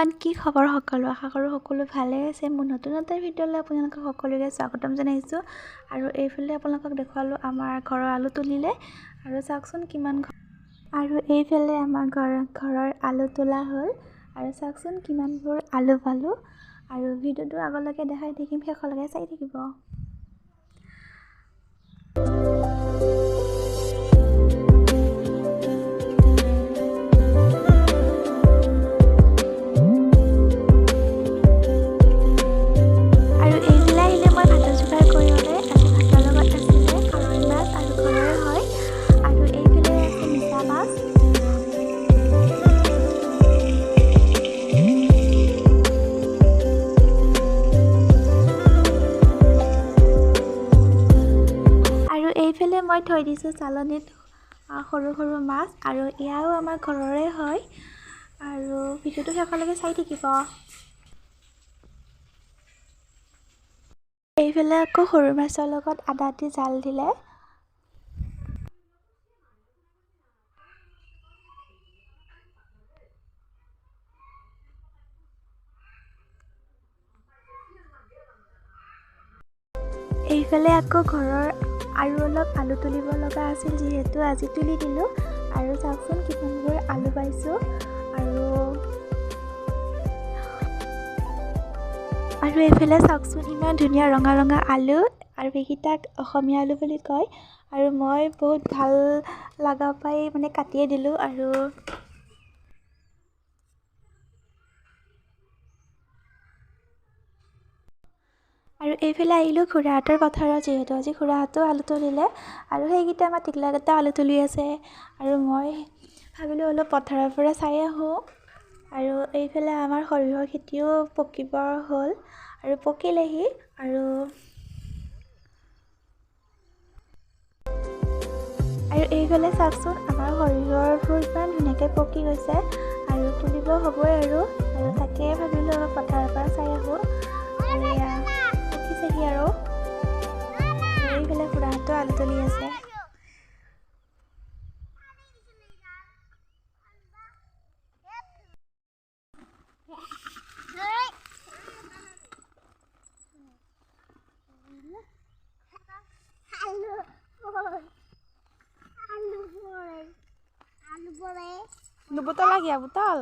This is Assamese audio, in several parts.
এভৰিৱান, কি খবৰ সকলো? আশা কৰোঁ সকলো ভালে আছে। মোৰ নতুন এটা ভিডিঅ'লৈ আপোনালোকক সকলোকে স্বাগতম জনাইছোঁ। আৰু এইফালে আপোনালোকক দেখুৱালোঁ আমাৰ ঘৰৰ আলু তুলিলে, আৰু চাওকচোন কিমান। আৰু এইফালে আমাৰ ঘৰৰ আলু তোলা হ'ল, আৰু চাওকচোন কিমানবোৰ আলু পালোঁ। আৰু ভিডিঅ'টো আগলৈকে দেখাই থাকিম, শেষলৈকে চাই থাকিব। এইফালে মই থৈ দিছোঁ চালনীত সৰু সৰু মাছ, আৰু এয়াও আমাৰ ঘৰৰে হয়। আৰু ভিডিঅ'টো শেষলৈকে চাই থাকিব। এইফালে আকৌ সৰু মাছৰ লগত আদা দি জাল দিলে। এইফালে আকৌ ঘৰৰ আৰু অলপ আলু তুলিব লগা আছিল, যিহেতু আজি তুলি দিলোঁ। আৰু চাওকচোন কিমানবোৰ আলু পাইছোঁ। আৰু এইফালে চাওকচোন ইমান ধুনীয়া ৰঙা ৰঙা আলু, আৰু এইকেইটাক অসমীয়া আলু বুলি কয়। আৰু মই বহুত ভাল লগা পাই কাটিয়ে দিলোঁ। আৰু এইফালে আহিলোঁ খুৰাহঁতৰ পথাৰত, যিহেতু আজি খুৰাহঁতেও আলু তুলিলে। আৰু সেইকেইটা আমাৰ টিকলাকেইটা আলু তুলি আছে। আৰু মই ভাবিলোঁ অলপ পথাৰৰ পৰা চাই আহোঁ। আৰু এইফালে আমাৰ সৰিয়হৰ খেতিও পকিব হ'ল, আৰু পকিলেহি। আৰু এইফালে চাওকচোন আমাৰ সৰিয়হবোৰ ইমান ধুনীয়াকৈ পকি গৈছে, আৰু তুলিব হ'বই। আৰু তাকে ভাবিলোঁ অলপ পথাৰৰ পৰা চাই আহোঁ। পকিছেহি আৰু এইফালে খুৰাহঁতেও আলু তুলি আছে। Botol lagi ya, botol.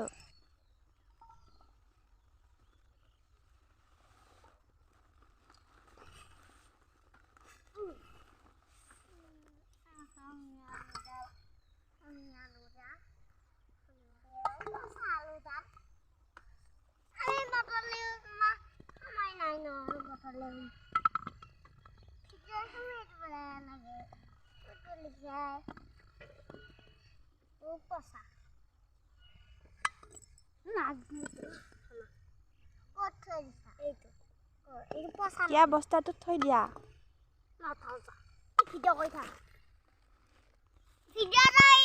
क्या बस्ता तो थोई दिया ना था। वीडियो कोई था। वीडियो नहीं